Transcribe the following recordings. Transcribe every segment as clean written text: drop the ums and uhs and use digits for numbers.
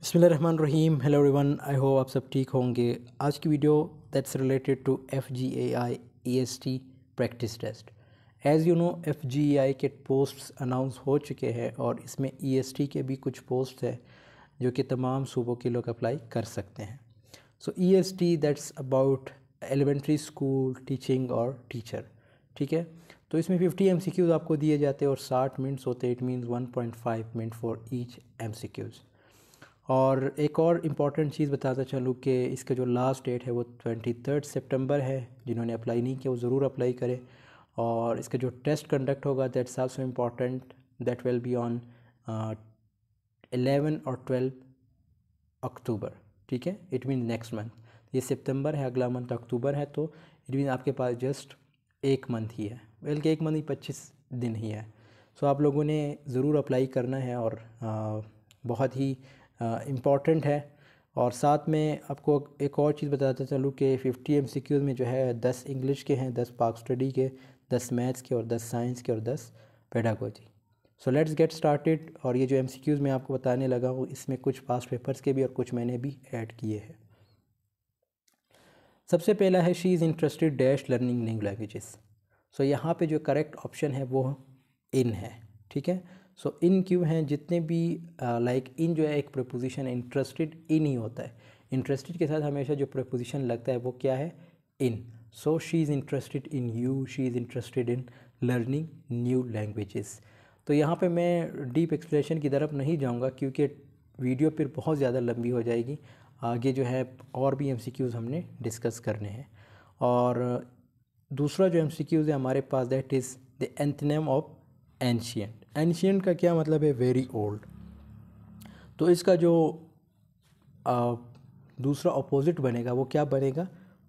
बिस्मिल्लाहिर्रहमानिर्रहीम। Hello everyone, I hope आप सब ठीक होंगे। आज की video that's related to FGAI EST practice test. As you know FGAI के पोस्ट्स अनाउंस हो चुके हैं और इसमें EST के भी कुछ पोस्ट हैं जो कि तमाम सूबों के लोग अप्लाई कर सकते हैं। So EST that's about elementary school teaching और टीचर, ठीक है। तो इसमें 50 MCQs आपको दिए जाते हैं और 60 मिनट्स होते हैं। It means 1.5 minute for each MCQs। और एक और इम्पॉर्टेंट चीज़ बताता चलूँ कि इसका जो लास्ट डेट है वो 23 सितंबर है। जिन्होंने अप्लाई नहीं किया वो ज़रूर अप्लाई करें। और इसका जो टेस्ट कंडक्ट होगा that's also important, that will be on 11 और 12 अक्टूबर, ठीक है। It mean next month. ये सितंबर है, अगला मंथ अक्टूबर है, तो इट मीन आपके पास जस्ट एक मंथ ही है, बल्कि एक मंथ ही 25 दिन ही है। सो आप लोगों ने ज़रूर अप्लाई करना है और बहुत ही इम्पॉर्टेंट है। और साथ में आपको एक और चीज़ बताता चलूँ कि 50 MCQs में जो है 10 इंग्लिश के हैं, 10 पाक स्टडी के, 10 मैथ्स के और 10 साइंस के और 10 pedagogy. So let's get started. और ये जो MCQs मैं आपको बताने लगा हूँ इसमें कुछ पास्ट पेपर्स के भी और कुछ मैंने भी ऐड किए हैं। सबसे पहला है she is interested dash learning new languages. So यहाँ पे जो करेक्ट ऑप्शन है वो इन है, ठीक है। सो इन क्यों हैं? जितने भी लाइक इन जो है एक प्रपोजिशन, इंटरेस्टेड इन ही होता है। इंटरेस्टेड के साथ हमेशा जो प्रपोजिशन लगता है वो क्या है? In. So she is interested in you, she is interested in learning new languages. तो यहाँ पे मैं डीप एक्सप्लेनेशन की तरफ नहीं जाऊँगा क्योंकि वीडियो फिर बहुत ज़्यादा लंबी हो जाएगी। आगे जो है और भी MCQs हमने डिस्कस करने हैं। और दूसरा जो MCQs है हमारे पास that is the antonym of ancient. Ancient का क्या मतलब है? Very old. तो इसका जो दूसरा अपोजिट बनेगा वो क्या बनेगा?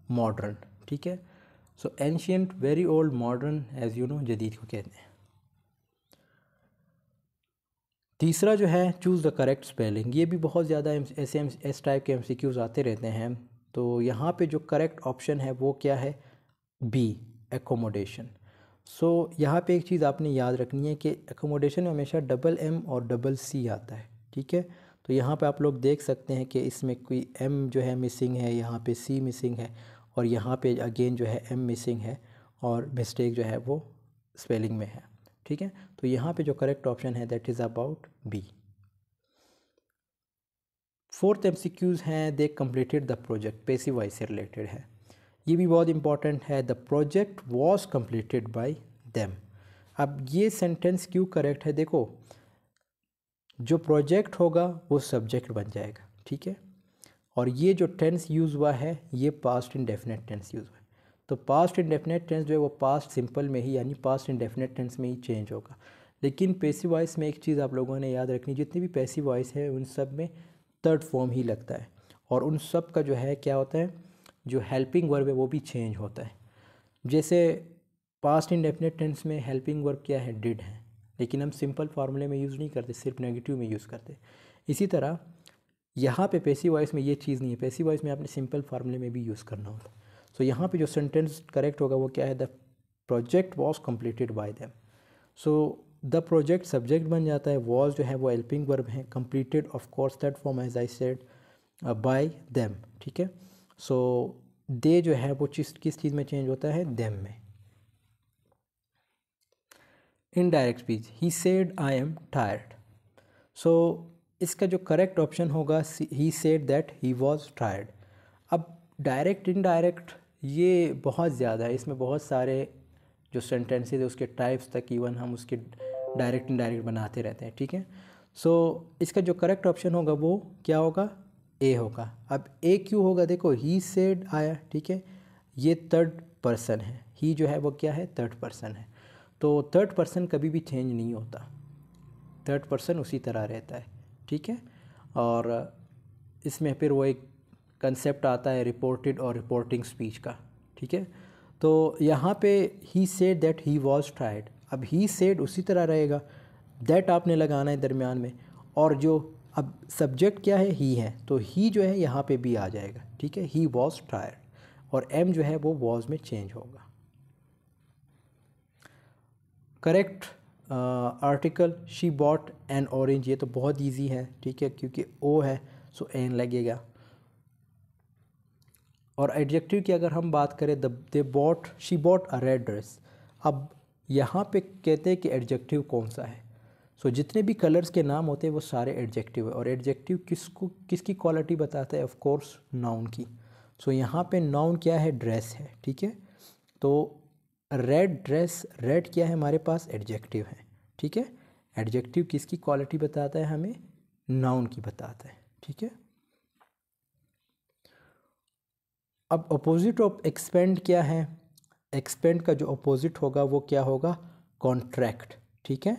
मॉडर्न, ठीक है। So ancient, very old, modern, as you know जदीद को कहते हैं। तीसरा जो है चूज़ द करेक्ट स्पेलिंग। ये भी बहुत ज़्यादा ऐसे इस टाइप के MCQs आते रहते हैं। तो यहाँ पे जो करेक्ट ऑप्शन है वो क्या है? B, accommodation. सो यहाँ पे एक चीज़ आपने याद रखनी है कि एकोमोडेशन में हमेशा डबल M और डबल C आता है, ठीक है। तो यहाँ पे आप लोग देख सकते हैं कि इसमें कोई M जो है मिसिंग है, यहाँ पे C मिसिंग है और यहाँ पे अगेन जो है M मिसिंग है और मिस्टेक जो है वो स्पेलिंग में है, ठीक है। तो यहाँ पे जो करेक्ट ऑप्शन है that is about B. Fourth MCQs हैं they completed the project, passive voice से रिलेटेड है। ये भी बहुत इंपॉर्टेंट है। The project was completed by them. अब ये सेंटेंस क्यों करेक्ट है? देखो, जो प्रोजेक्ट होगा वो सब्जेक्ट बन जाएगा, ठीक है। और ये जो टेंस यूज़ हुआ है ये पास्ट इंडेफिनिट टेंस यूज़ हुआ है। तो पास्ट इंडेफिनिट टेंस जो है वो पास्ट सिंपल में ही यानी पास्ट इंडेफिनिट टेंस में ही चेंज होगा। लेकिन पैसिव वॉइस में एक चीज़ आप लोगों ने याद रखनी, जितनी भी पैसिव वॉइस है उन सब में थर्ड फॉर्म ही लगता है और उन सब का जो है क्या होता है, जो हेल्पिंग वर्ब है वो भी चेंज होता है। जैसे पास्ट इंडेफिनिट टेंस में हेल्पिंग वर्ब क्या है? डिड है, लेकिन हम सिंपल फार्मूले में यूज़ नहीं करते, सिर्फ नेगेटिव में यूज़ करते। इसी तरह यहाँ पे पैसिव वॉइस में ये चीज़ नहीं है। पैसिव वॉइस में आपने सिंपल फार्मूले में भी यूज़ करना होता है। सो यहाँ पे जो सेंटेंस करेक्ट होगा वो क्या है? The project was completed by them. So the project subject बन जाता है, वॉज जो है वो हेल्पिंग वर्ब है, completed of course that form as I said by them, ठीक है। सो दे जो है वो किस चीज़ में चेंज होता है? देम में। Indirect speech, he said I am tired. So इसका जो करेक्ट ऑप्शन होगा he said that he was tired. अब डायरेक्ट इनडायरेक्ट ये बहुत ज़्यादा है, इसमें बहुत सारे जो सेंटेंसेस है उसके टाइप्स तक इवन हम उसके डायरेक्ट इनडायरेक्ट बनाते रहते हैं, ठीक है। सो इसका जो करेक्ट ऑप्शन होगा वो क्या होगा? ए होगा। अब ए क्यों होगा? देखो, ही सेड आया, ठीक है, ये थर्ड पर्सन है, ही जो है वो क्या है? थर्ड पर्सन है। तो थर्ड पर्सन कभी भी चेंज नहीं होता, थर्ड पर्सन उसी तरह रहता है, ठीक है। और इसमें फिर वो एक कंसेप्ट आता है रिपोर्टेड और रिपोर्टिंग स्पीच का, ठीक है। तो यहाँ पे ही said that he was tired. अब ही सेड उसी तरह रहेगा, दैट आपने लगाना है दरमियान में, और जो अब सब्जेक्ट क्या है? ही है, तो ही जो है यहाँ पे भी आ जाएगा, ठीक है। ही वॉज टायर्ड और एम जो है वो वॉज में चेंज होगा। Correct article, she bought N orange. ये तो बहुत इजी है, ठीक है, क्योंकि ओ है, सो एन लगेगा। और एडजेक्टिव की अगर हम बात करें, she bought a red dress. अब यहाँ पे कहते हैं कि एडजेक्टिव कौन सा है। सो जितने भी कलर्स के नाम होते हैं वो सारे एडजेक्टिव है। और एडजेक्टिव किसकी क्वालिटी बताता है? ऑफ कोर्स नाउन की। सो यहाँ पे नाउन क्या है? ड्रेस है, ठीक है। तो रेड ड्रेस, रेड क्या है हमारे पास? एडजेक्टिव है, ठीक है। एडजेक्टिव किसकी क्वालिटी बताता है? हमें नाउन की बताता है, ठीक है। अब अपोजिट ऑफ एक्सपेंड क्या है? एक्सपेंड का जो अपोजिट होगा वो क्या होगा? कॉन्ट्रैक्ट, ठीक है।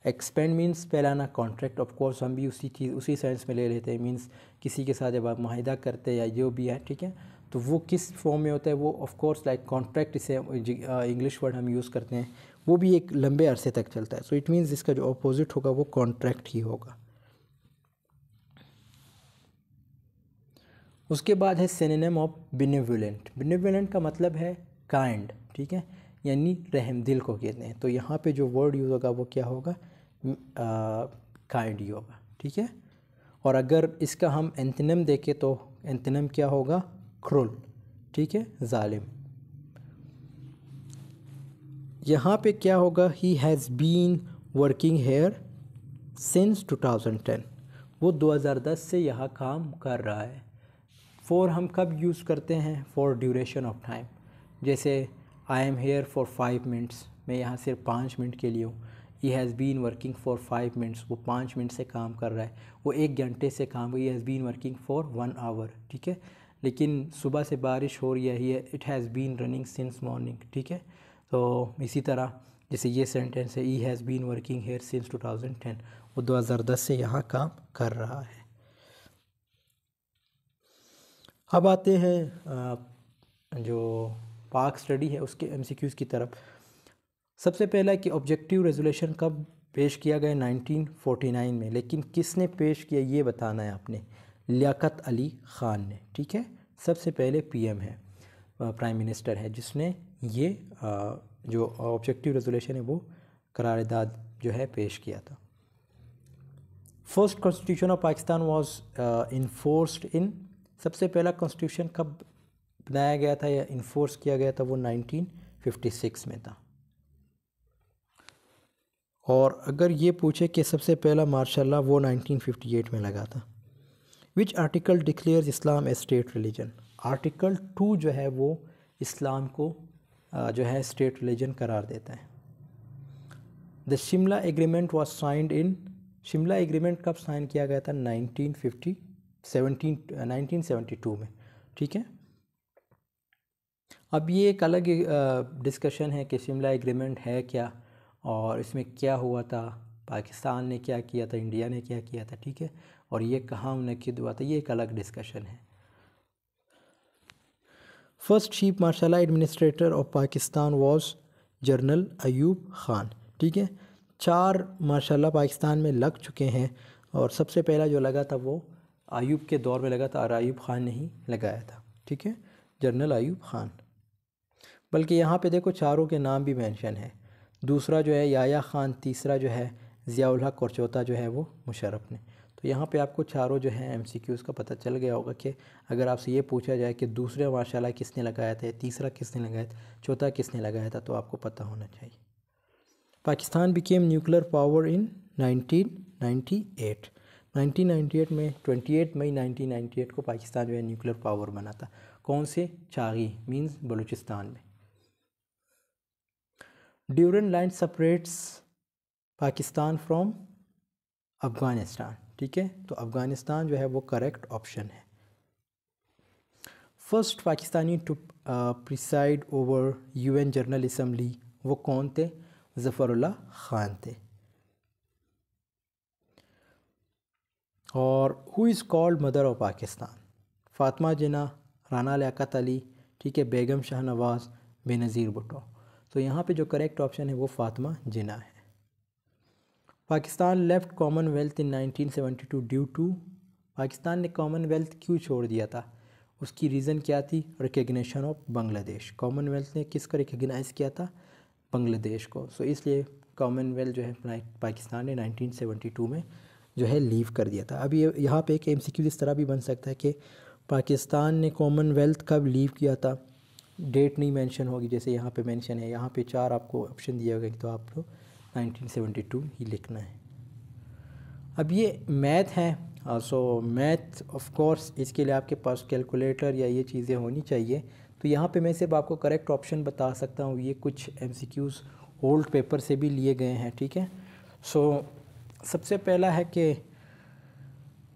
एक्सपेंड मीन्स फैलाना, कॉन्ट्रैक्ट ऑफ कोर्स हम भी उसी सेंस में ले लेते हैं। मीन्स किसी के साथ जब आप माहिदा करते हैं या जो भी है, ठीक है, तो वो किस फॉर्म में होता है? वो ऑफ कोर्स लाइक कॉन्ट्रैक्ट, इसे इंग्लिश वर्ड हम यूज़ करते हैं, वो भी एक लंबे अरसे तक चलता है। सो इट मीन्स इसका जो अपोजिट होगा वो कॉन्ट्रैक्ट ही होगा। उसके बाद है सिनोनिम ऑफ बेनिवोलेंट। बेनिवोलेंट का मतलब है काइंड, ठीक है, यानी रहम दिल को कहते हैं। तो यहाँ पे जो वर्ड यूज़ होगा वो क्या होगा? काइंड ही होगा, ठीक है। और अगर इसका हम एंटोनिम देखें तो एंटोनिम क्या होगा? क्रूल, ठीक है, जालिम। यहाँ पे क्या होगा? He has been working here since 2010। वो 2010 से यहाँ काम कर रहा है। फॉर हम कब यूज़ करते हैं? For duration of time. जैसे I am here for 5 minutes, मैं यहाँ सिर्फ 5 मिनट के लिए हूँ। He has been working for 5 minutes, वो 5 मिनट से काम कर रहा है। वो 1 घंटे से काम, he has been working for 1 hour, ठीक है। लेकिन सुबह से बारिश हो रही है, it has been running since morning, ठीक है। तो इसी तरह जैसे ये सेंटेंस है, he has been working here since 2010, वो 2010 से यहाँ काम कर रहा है। अब आते हैं जो पाक स्टडी है उसके एमसीक्यूज़ की तरफ। सबसे पहला कि ऑब्जेक्टिव रेजोल्यूशन कब पेश किया गया? 1949 में। लेकिन किसने पेश किया ये बताना है आपने। लियाकत अली ख़ान ने, ठीक है। सबसे पहले पीएम है, प्राइम मिनिस्टर है, जिसने ये जो ऑब्जेक्टिव रेजोल्यूशन है वो करारदाद जो है पेश किया था। First constitution of Pakistan was enforced in, सबसे पहला कॉन्स्टिट्यूशन कब बनाया गया था या इन्फोर्स किया गया था? वो 1956 में था। और अगर ये पूछे कि सबसे पहला मार्शल लॉ, वो 1958 में लगा था। Which article declares Islam A state religion? Article 2 जो है वो इस्लाम को जो है स्टेट रिलीजन करार देता है। The Shimla agreement was signed in, Shimla agreement कब साइन किया गया था? 1972 में, ठीक है। अब ये एक अलग डिस्कशन है कि शिमला एग्रीमेंट है क्या और इसमें क्या हुआ था, पाकिस्तान ने क्या किया था, इंडिया ने क्या किया था, ठीक है, और ये कहाँ मुनक़िद हुआ था, ये एक अलग डिस्कशन है। First chief marshal administrator of Pakistan was general Ayub Khan, ठीक है। 4 मार्शल पाकिस्तान में लग चुके हैं और सबसे पहला जो लगा था वो अयूब के दौर में लगा था और अयूब ख़ान ने ही लगाया था, ठीक है, जनरल अयूब ख़ान। बल्कि यहाँ पे देखो चारों के नाम भी मेंशन है। दूसरा जो है याया ख़ान, तीसरा जो है ज़ियाउल हक और चौथा जो है वो मुशर्रफ ने। तो यहाँ पे आपको चारों जो है एमसीक्यूज़ का पता चल गया होगा कि अगर आपसे ये पूछा जाए कि दूसरे माशाल्लाह किसने लगाया था, तीसरा किसने लगाया था, चौथा किसने लगाया था, तो आपको पता होना चाहिए। Pakistan became nuclear power in 1998। 1998 में 28 मई 1998 को पाकिस्तान जो है न्यूक्लियर पावर बना था। कौन से? चागी मीन्स बलूचिस्तान में। Durand line separates Pakistan from Afghanistan, ठीक है, तो अफ़गानिस्तान जो है वो करेक्ट ऑप्शन है। First Pakistani to preside over UN general assembly, वो कौन थे? ज़फ़रुल्लाह ख़ान थे। और who is called mother of Pakistan? Fatima Jinnah, Rana Liaquat Ali, ठीक है, बेगम शाहनवाज़, बेनज़ीर भुट्टो। तो यहाँ पे जो करेक्ट ऑप्शन है वो फ़ातिमा जिन्ना है। Pakistan left commonwealth in 1972 due to, Pakistan ने कॉमनवेल्थ क्यों छोड़ दिया था? उसकी रीज़न क्या थी? Recognition of Bangladesh. कॉमनवेल्थ ने किसको रिकग्नाइज़ किया था? बांग्लादेश को। सो इसलिए कॉमनवेल्थ जो है पाकिस्तान ने 1972 में जो है लीव कर दिया था। अभी यहाँ पे एक MCQ इस तरह भी बन सकता है कि पाकिस्तान ने कॉमनवेल्थ कब लीव किया था, डेट नहीं मेंशन होगी, जैसे यहाँ पे मेंशन है, यहाँ पे 4 आपको ऑप्शन दिया होगा, तो आपको 1972 ही लिखना है। अब ये मैथ है, सो मैथ ऑफ कोर्स इसके लिए आपके पास कैलकुलेटर या ये चीज़ें होनी चाहिए। तो यहाँ पे मैं सिर्फ आपको करेक्ट ऑप्शन बता सकता हूँ, ये कुछ MCQs ओल्ड पेपर से भी लिए गए हैं, ठीक है। सो सबसे पहला है कि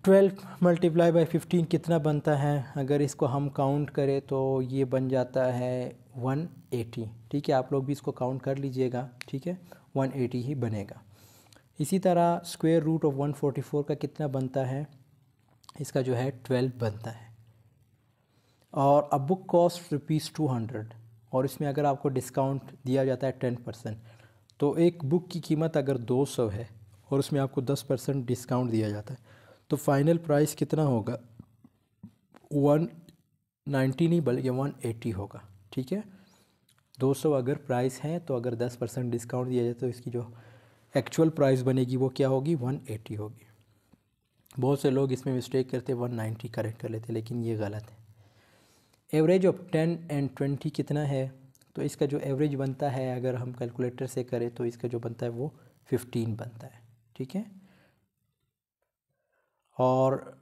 12 मल्टीप्लाई बाई 15 कितना बनता है। अगर इसको हम काउंट करें तो ये बन जाता है 180, ठीक है। आप लोग भी इसको काउंट कर लीजिएगा, ठीक है, 180 ही बनेगा। इसी तरह स्क्वायर रूट ऑफ 144 का कितना बनता है, इसका जो है 12 बनता है। और अ बुक कॉस्ट ₹200, और इसमें अगर आपको डिस्काउंट दिया जाता है 10%, तो एक बुक की कीमत अगर 200 है और उसमें आपको 10% डिस्काउंट दिया जाता है, तो फाइनल प्राइस कितना होगा, 190 नहीं बल्कि 180 होगा, ठीक है। 200 अगर प्राइस है तो अगर 10% डिस्काउंट दिया जाए तो इसकी जो एक्चुअल प्राइस बनेगी वो क्या होगी, 180 होगी। बहुत से लोग इसमें मिस्टेक करते 190 करेक्ट कर लेते, लेकिन ये गलत है। एवरेज ऑफ 10 एंड 20 कितना है, तो इसका जो एवरेज बनता है अगर हम कैलकुलेटर से करें तो इसका जो बनता है वो 15 बनता है, ठीक है। और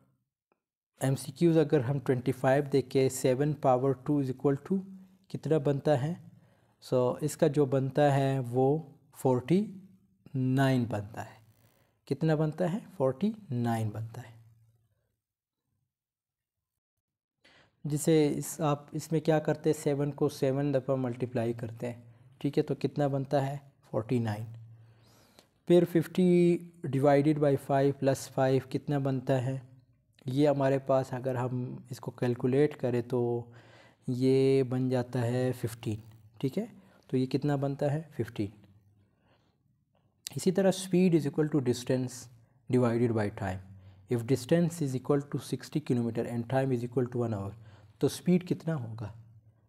MCQs अगर हम 25 देखें, 7 पावर 2 इज इक्वल टू कितना बनता है, सो इसका जो बनता है वो 49 बनता है। कितना बनता है, 49 बनता है। जिसे आप इसमें क्या करते हैं, 7 को 7 दफ़ा मल्टीप्लाई करते हैं, ठीक है, तो कितना बनता है 49। फिर 50 डिवाइडेड बाई 5 प्लस 5 कितना बनता है, ये हमारे पास अगर हम इसको कैलकुलेट करें तो ये बन जाता है 15, ठीक है। तो ये कितना बनता है 15। इसी तरह speed is equal to distance divided by time. If distance is equal to 60 kilometre and time is equal to 1 hour, तो स्पीड कितना होगा,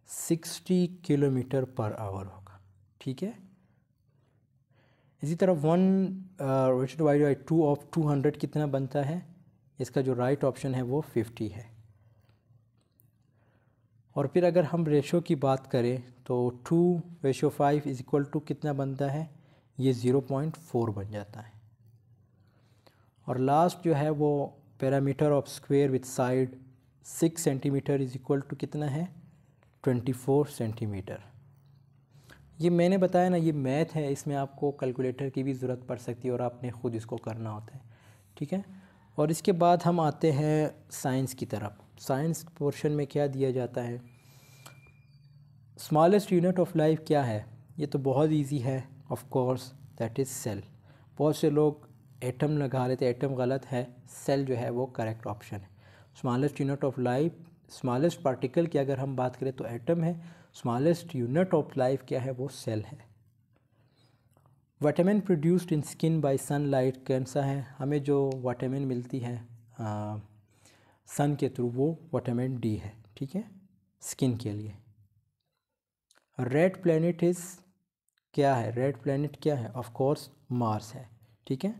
60 किलोमीटर पर आवर होगा, ठीक है। इसी तरह 1 डिवाइडेड बाई 2 ऑफ 200 कितना बनता है, इसका जो राइट ऑप्शन है वो 50 है। और फिर अगर हम रेशो की बात करें तो 2:5 इज इक्वल टू कितना बनता है, ये 0.4 बन जाता है। और लास्ट जो है वो parameter of square with side 6 centimetre is equal to कितना है, 24 सेंटीमीटर। ये मैंने बताया ना, ये मैथ है, इसमें आपको कैलकुलेटर की भी ज़रूरत पड़ सकती है और आपने ख़ुद इसको करना होता है, ठीक है। और इसके बाद हम आते हैं साइंस की तरफ। साइंस पोर्शन में क्या दिया जाता है, स्मॉलेस्ट यूनिट ऑफ लाइफ क्या है, ये तो बहुत इजी है, of course that is cell. बहुत से लोग एटम लगा लेते, एटम गलत है, सेल जो है वो करेक्ट ऑप्शन है। Smallest unit of life, smallest particle की अगर हम बात करें तो एटम है, स्मॉलेस्ट यूनिट ऑफ लाइफ क्या है, वो सेल है। Vitamin produced in skin bye sunlight कौन सा है, हमें जो विटामिन मिलती है सन के थ्रू, वो विटामिन डी है, ठीक है, स्किन के लिए। रेड प्लैनेट इज़ क्या है, रेड प्लैनेट क्या है, ऑफ कोर्स मार्स है, ठीक है।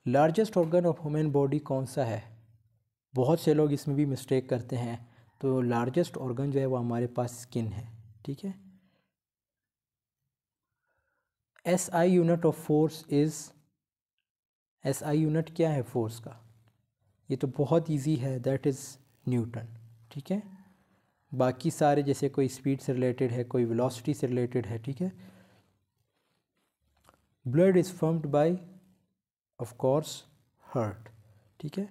Largest organ of human body कौन सा है, बहुत से लोग इसमें भी मिस्टेक करते हैं, तो लार्जेस्ट ऑर्गन जो है वो हमारे पास स्किन है, ठीक है। SI unit of force is, SI unit क्या है फोर्स का, ये तो बहुत इजी है, दैट इज़ न्यूटन, ठीक है। बाकी सारे जैसे कोई स्पीड से रिलेटेड है, कोई वेलोसिटी से रिलेटेड है, ठीक है। Blood is pumped bye of course heart, ठीक है।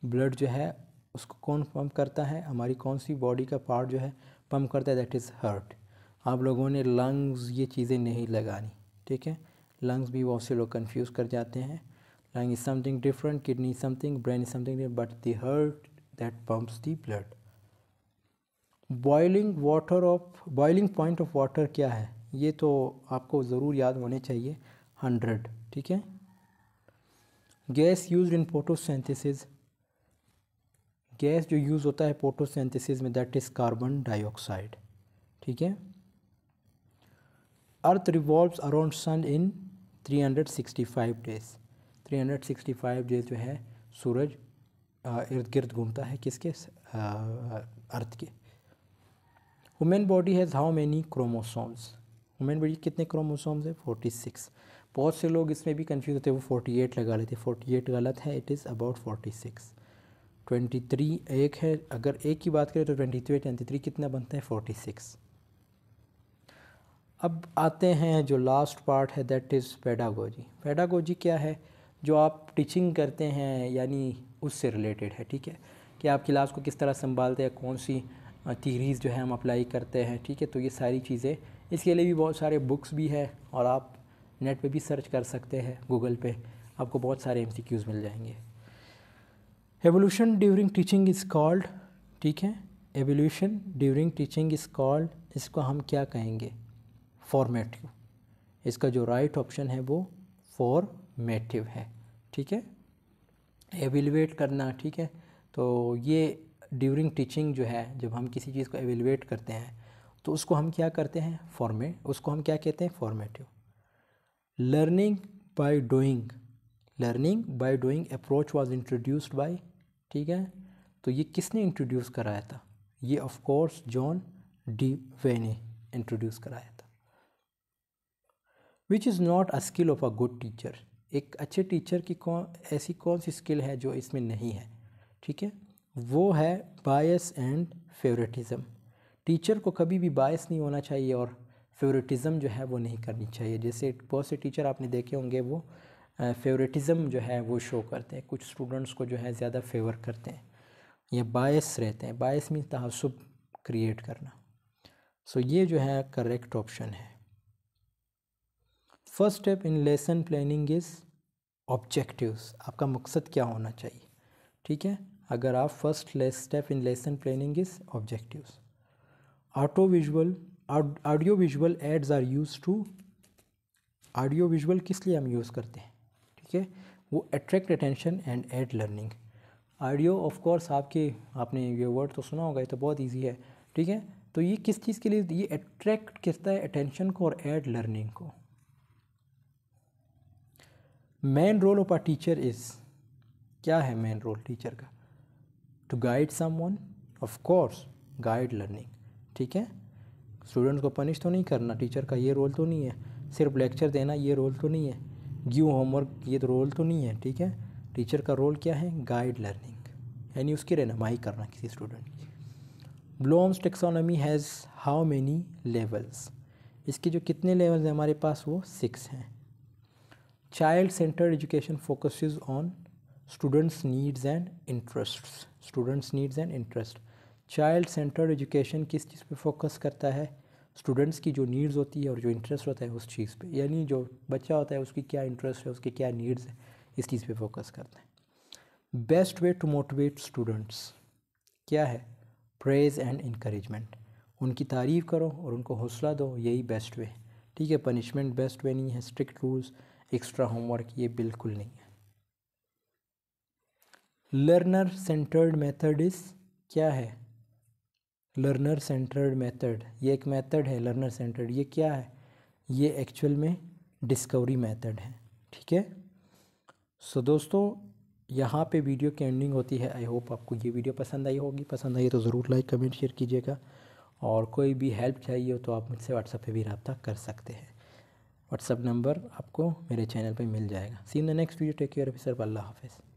ब्लड जो है उसको कौन पंप करता है, हमारी कौन सी बॉडी का पार्ट जो है पंप करता है, दैट इज़ हार्ट। आप लोगों ने लंग्स ये चीज़ें नहीं लगानी, ठीक है। लंग्स भी बहुत से लोग कंफ्यूज कर जाते हैं, lung is something different, kidney something, brain is something, but the heart that pumps the blood. Boiling water of, boiling point of water क्या है, ये तो आपको ज़रूर याद होने चाहिए, 100, ठीक है। Gas used in photosynthesis, gas जो यूज़ होता है फोटोसिंथेसिस में, दैट इज़ कार्बन डाइऑक्साइड, ठीक है। अर्थ रिवॉल्व्स अराउंड सन इन 365 डेज, 365 डेज जो है सूरज इर्द गिर्द घूमता है किसके, अर्थ के। Women body has how many chromosomes, women body कितने क्रोमोसोम्स है, 46। बहुत से लोग इसमें भी कंफ्यूज होते हैं, वो 48 लगा लेते, 48 गलत है, इट इज़ अबाउट 46। 23 एक है, अगर एक की बात करें तो 23 कितना बनता है, 46। अब आते हैं जो लास्ट पार्ट है, दैट इज़ पेडागोजी। पेडागोजी क्या है, जो आप टीचिंग करते हैं यानी उससे रिलेटेड है, ठीक है, कि आप क्लास को किस तरह संभालते हैं, कौन सी थीरीज़ जो है हम अप्लाई करते हैं, ठीक है। तो ये सारी चीज़ें, इसके लिए भी बहुत सारे बुक्स भी है और आप नेट पे भी सर्च कर सकते हैं, गूगल पे आपको बहुत सारे MCQs मिल जाएंगे। Evolution during teaching is called, ठीक है, evolution during teaching is called, इसको हम क्या कहेंगे, फॉर्मेटिव। इसका जो राइट ऑप्शन है वो फॉर्मेटिव है, ठीक है। एवेलुएट करना, ठीक है, तो ये ड्यूरिंग टीचिंग जो है, जब हम किसी चीज़ को एवेलुएट करते हैं तो उसको हम क्या करते हैं, उसको हम क्या कहते हैं, formative. Learning by doing, learning by doing approach was introduced by, ठीक है, तो ये किसने इंट्रोड्यूस कराया था, ये ऑफ कोर्स जॉन डीवे ने इंट्रोड्यूस कराया था। Which is not a skill of a good teacher, एक अच्छे टीचर की ऐसी कौन सी स्किल है जो इसमें नहीं है, ठीक है, वो है बायस एंड फेवरेटिज़म। टीचर को कभी भी बायस नहीं होना चाहिए और फेवरेटिज़म जो है वो नहीं करनी चाहिए। जैसे बहुत से टीचर आपने देखे होंगे वो फेवरेटिज़म जो है वो शो करते हैं, कुछ स्टूडेंट्स को जो है ज़्यादा फेवर करते हैं या बायस रहते हैं। बायस मीन्स तहस्सुब क्रिएट करना। सो ये जो है करेक्ट ऑप्शन है। First step in lesson planning is objectives, आपका मकसद क्या होना चाहिए, ठीक है। अगर आप first step in lesson planning is objectives. Audio visual aids are use to, audio visual किस लिए हम यूज़ करते हैं, ठीक है, वो attract attention and aid learning. Audio of course आपने ये वर्ड तो सुना होगा, ये तो बहुत इजी है, ठीक है। तो ये किस चीज़ के लिए, ये अट्रैक्ट करता है अटेंशन को और एड लर्निंग को। Main role of a teacher is, क्या है मेन रोल टीचर का, to guide someone, of course guide learning, ठीक है। स्टूडेंट्स को पनिश तो नहीं करना, टीचर का ये रोल तो नहीं है, सिर्फ लेक्चर देना ये रोल तो नहीं है, गिव होमवर्क ये तो रोल तो नहीं है, ठीक है। टीचर का रोल क्या है, गाइड लर्निंग, यानी उसकी रहनुमाई करना किसी स्टूडेंट की। Blooms taxonomy has how many levels, इसके जो कितने लेवल्स हैं हमारे पास, वो 6 हैं। Child centred education focuses on students needs and interests, students needs and interest. Child centred education किस चीज़ पे फोकस करता है, स्टूडेंट्स की जो नीड्स होती है और जो इंटरेस्ट होता है उस चीज़ पे, यानी जो बच्चा होता है उसकी क्या इंटरेस्ट है, उसके क्या नीड्स है, इस चीज़ पे फोकस करता है। Best way to motivate students क्या है, प्रेज एंड इंकरेजमेंट, उनकी तारीफ़ करो और उनको हौसला दो, यही बेस्ट वे, ठीक है। पनिशमेंट बेस्ट वे नहीं है, स्ट्रिक्ट रूल्स, एक्स्ट्रा होमवर्क, ये बिल्कुल नहीं है। लर्नर सेंटर्ड मेथड इज़, क्या है, लर्नर सेंटर्ड मेथड, ये एक मेथड है लर्नर सेंटर्ड, ये क्या है, ये एक्चुअल में डिस्कवरी मेथड है, ठीक है। सो दोस्तों यहाँ पे वीडियो की एंडिंग होती है। आई होप आपको ये वीडियो पसंद आई होगी, पसंद आई तो ज़रूर लाइक कमेंट शेयर कीजिएगा, और कोई भी हेल्प चाहिए हो तो आप मुझसे व्हाट्सएप पे भी रब्ता कर सकते हैं। व्हाट्सएप नंबर आपको मेरे चैनल पे मिल जाएगा। See in the next video, take care of yourself, अल्लाह हाफ़िज़।